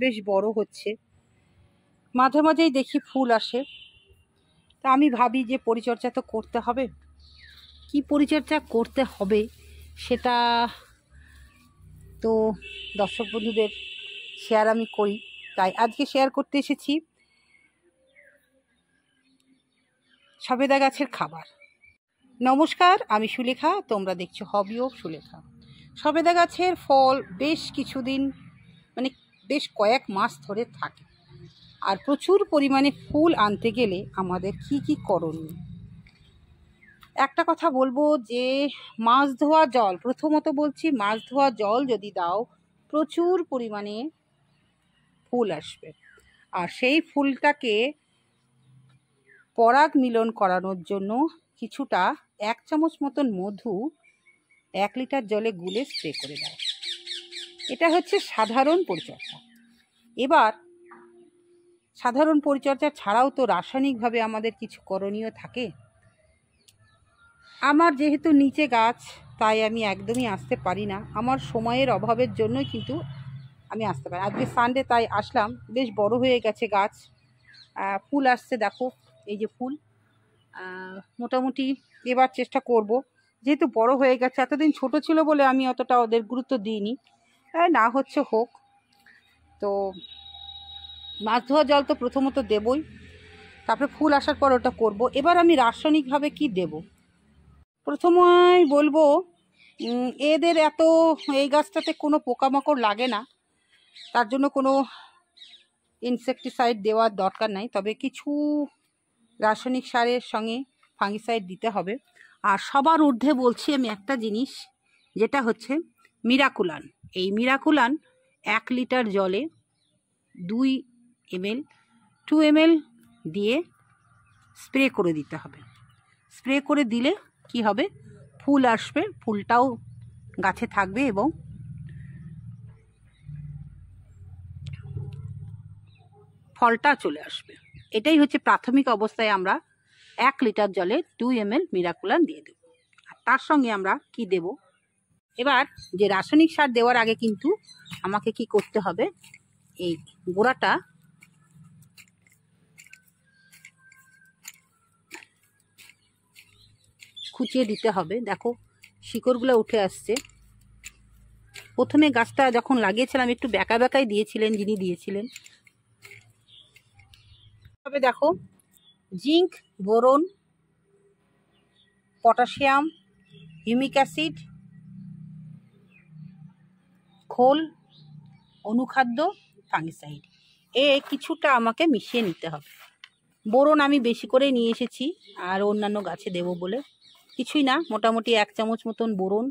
বেশ বড় হচ্ছে, মাঝে মাঝেই দেখি ফুল আসে। তা আমি ভাবি যে পরিচর্যা তো করতে হবে। কি পরিচর্যা করতে হবে সেটা তো দর্শক বন্ধুদের শেয়ার আমি করি, তাই আজকে শেয়ার করতে এসেছি সবেদা গাছের খাবার। নমস্কার, আমি সুলেখা, তোমরা দেখছো হবি অফ সুলেখা। সবেদা গাছের ফল বেশ কিছুদিন মানে বেশ কয়েক মাস ধরে থাকে, আর প্রচুর পরিমাণে ফুল আনতে গেলে আমাদের কি কি করণীয়। একটা কথা বলবো যে মাছ ধোয়া জল, প্রথমত বলছি মাছ ধোয়া জল যদি দাও প্রচুর পরিমাণে ফুল আসবে। আর সেই ফুলটাকে পরাগ মিলন করানোর জন্য কিছুটা 1 চামচ মতন মধু 1 লিটার জলে গুলে স্প্রে করে দাও। এটা হচ্ছে সাধারণ পরিচর্যা। এবার সাধারণ পরিচর্যা ছাড়াও তো রাসায়নিকভাবে আমাদের কিছু করণীয় থাকে। আমার যেহেতু নিচে গাছ, তাই আমি একদমই আসতে পারি না, আমার সময়ের অভাবের জন্যই কিন্তু আমি আসতে পারি। আজকে সানডে, তাই আসলাম। বেশ বড় হয়ে গেছে গাছ, ফুল আসছে, দেখো এই যে ফুল। মোটামুটি এবার চেষ্টা করব, যেহেতু বড় হয়ে গেছে। এতদিন ছোট ছিল বলে আমি অতটা ওদের গুরুত্ব দিইনি, না হচ্ছে হোক। তো মাছ ধোয়া জল তো প্রথমত দেবই, তারপরে ফুল আসার পর ওটা করব। এবার আমি রাসায়নিকভাবে কি দেব, প্রথমেই বলবো এদের এই গাছটাতে কোনো পোকামাকড় লাগে না, তার জন্য কোনো ইনসেকটিসাইড দেওয়ার দরকার নাই। তবে কিছু রাসায়নিক সারের সঙ্গে ফাঙ্গিসাইড দিতে হবে। আর সবার ঊর্ধ্বে বলছি আমি একটা জিনিস, যেটা হচ্ছে মিরাকুলান। এই মিরাকুলান 1 লিটার জলে 2 ml 2 ml দিয়ে স্প্রে করে দিতে হবে। স্প্রে করে দিলে কি হবে, ফুল আসবে, ফুলটাও গাছে থাকবে এবং ফলটা চলে আসবে। এটাই হচ্ছে প্রাথমিক অবস্থায় আমরা 1 লিটার জলে 2 ml মিরাকুলান দিয়ে দেব। আর তার সঙ্গে আমরা কি দেব, এবার যে রাসায়নিক সার দেওয়ার আগে কিন্তু আমাকে কি করতে হবে, এই গোড়াটা খুঁচিয়ে দিতে হবে। দেখো শিকড়গুলো উঠে আসছে। প্রথমে গাছটা যখন লাগিয়েছিলাম একটু বেঁকা বেঁকাই দিয়েছিলেন যিনি দিয়েছিলেন। তবে দেখো zinc, boron, potassium, humic acid, খোল, অনুখাদ্য, ফাঙ্গিসাইড, কিছুটা আমাকে মিশিয়ে নিতে হবে। বোরন আমি বেশি করে নিয়ে এসেছি, আর অন্যান্য গাছে দেব বলে। কিছুই না, মোটামুটি 1 চামচ মতন বোরন,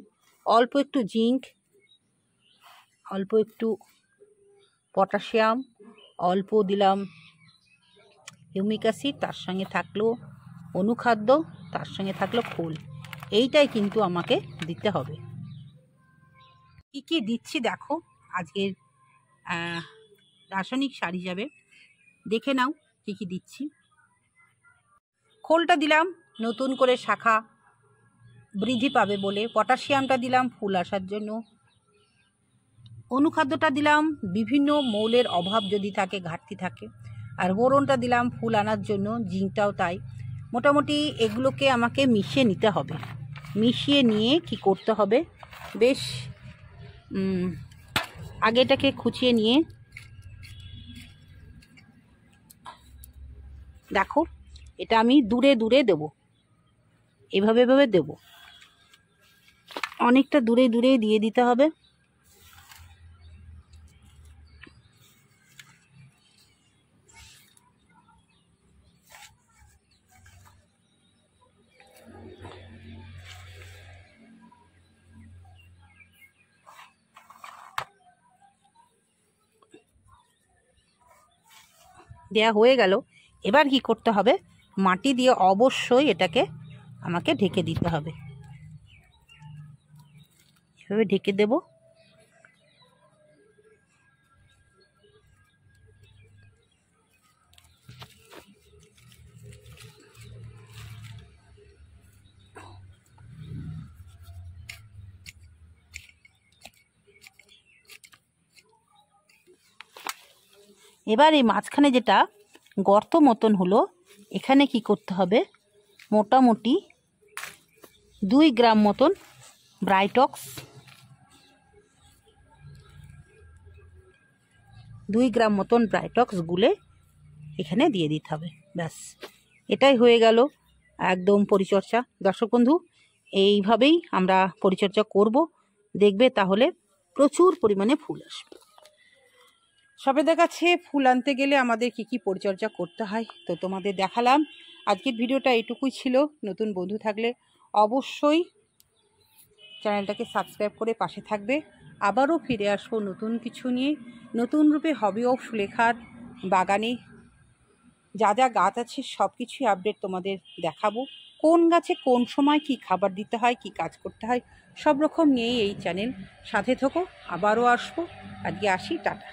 অল্প একটু জিঙ্ক, অল্প একটু পটাশিয়াম, অল্প দিলাম হিউমিক অ্যাসিড, তার সঙ্গে থাকলো অনুখাদ্য, তার সঙ্গে থাকলো খোল। এইটাই কিন্তু আমাকে দিতে হবে। কি কি দিচ্ছি দেখো, আজকের রাসায়নিক সার হিসাবে দেখে নাও কি কি দিচ্ছি। খোলটা দিলাম নতুন করে শাখা বৃদ্ধি পাবে বলে, পটাশিয়ামটা দিলাম ফুল আসার জন্য, অনুখাদ্যটা দিলাম বিভিন্ন মৌলের অভাব যদি থাকে, ঘাটতি থাকে, আর বোরনটা দিলাম ফুল আনার জন্য, জিঙ্কটাও তাই। মোটামুটি এগুলোকে আমাকে মিশিয়ে নিতে হবে। মিশিয়ে নিয়ে কি করতে হবে, বেশ আগেটাকে খুঁচিয়ে নিয়ে দেখো এটা আমি দূরে দূরে দেব, এভাবে এভাবে দেব, অনেকটা দূরে দূরে দিয়ে দিতে হবে। দেয়া হয়ে গেল। এবার কি করতে হবে, মাটি দিয়ে অবশ্যই এটাকে আমাকে ঢেকে দিতে হবে। এভাবে ঢেকে দেব। এবার এই মাঝখানে যেটা গর্ত মতন হলো, এখানে কি করতে হবে, মোটামুটি 2 গ্রাম মতন ব্রাইটক্স, 2 গ্রাম মতন ব্রাইটক্স গুলে এখানে দিয়ে দিতে হবে। ব্যাস, এটাই হয়ে গেল একদম পরিচর্যা। দর্শক বন্ধু, এইভাবেই আমরা পরিচর্যা করব, দেখবে তাহলে প্রচুর পরিমাণে ফুল আসবে। সবেদের কাছে ফুল আনতে গেলে আমাদের কি কি পরিচর্যা করতে হয় তো তোমাদের দেখালাম। আজকের ভিডিওটা এটুকুই ছিল। নতুন বন্ধু থাকলে অবশ্যই চ্যানেলটাকে সাবস্ক্রাইব করে পাশে থাকবে। আবারও ফিরে আসবো নতুন কিছু নিয়ে, নতুন রূপে হবি অফ সুলেখার বাগানে যা যা গাছ আছে সব কিছুই আপডেট তোমাদের দেখাবো। কোন গাছে কোন সময় কি খাবার দিতে হয়, কি কাজ করতে হয়, সব রকম নিয়েই এই চ্যানেল। সাথে থেকো, আবারও আসবো। আজকে আসি, টাটা।